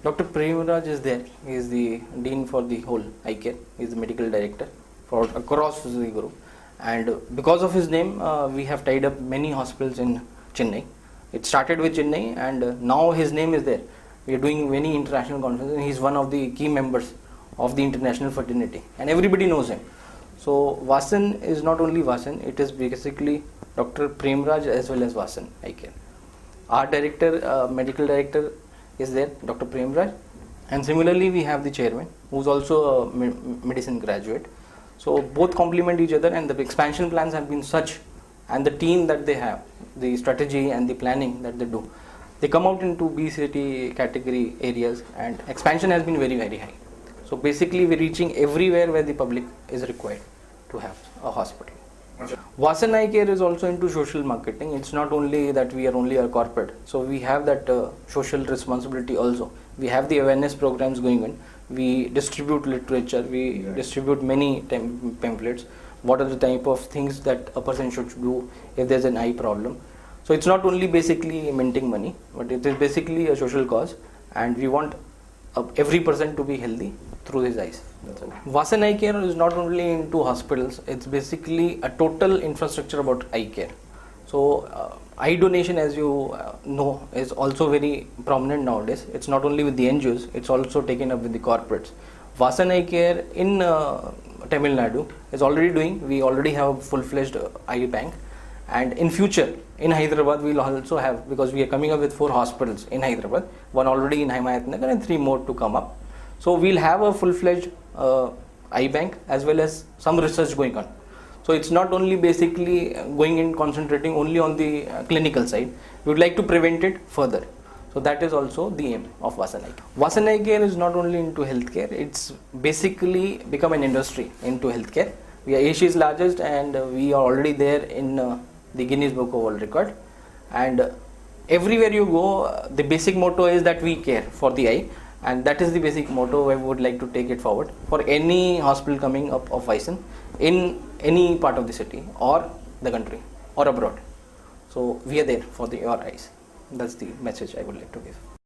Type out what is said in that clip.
Dr. Premraj is there. He is the dean for the whole eye care. He is the medical director for across the group. And because of his name, we have tied up many hospitals in Chennai. It started with Chennai, and now his name is there. We are doing many international conferences, and he is one of the key members of the international fraternity, and everybody knows him. So Vasan is not only Vasan; it is basically Dr. Premraj as well as Vasan eye care. Our director, medical director, is there, Dr. Premraj, and similarly we have the chairman, who is also a medicine graduate. So both complement each other, and the expansion plans have been such, and the team that they have, the strategy and the planning that they do, they come out into BCT category areas, and expansion has been very high. So basically we're reaching everywhere where the public is required to have a hospital. Vasan Eye Care is also into social marketing. It's not only that we are only a corporate, so we have that social responsibility also. We have the awareness programs going on. We distribute literature, we distribute many pamphlets. What are the type of things that a person should do if there's an eye problem? So it's not only basically minting money, but it is basically a social cause, and we want every person to be healthy through his eyes. Vasan Eye Care is not only into hospitals, it's basically a total infrastructure about eye care. So eye donation, as you know, is also very prominent nowadays. It's not only with the NGOs, it's also taken up with the corporates. Vasan Eye Care in Tamil Nadu is already doing, we already have a full-fledged eye bank, and in future in Hyderabad we'll also have, because we are coming up with 4 hospitals in Hyderabad, one already in Himayat Nagar and 3 more to come up. So we'll have a full-fledged eye bank as well as some research going on. So it's not only basically going in concentrating only on the clinical side, we would like to prevent it further. So that is also the aim of Vasan Eye Care. Vasan Eye Care is not only into healthcare, it's basically become an industry into healthcare. We are Asia's largest, and we are already there in the Guinness Book of World Record. And everywhere you go, the basic motto is that we care for the eye, and that is the basic motto. I would like to take it forward for any hospital coming up of Vasan in any part of the city or the country or abroad. So we are there for your eyes. That's the message I would like to give.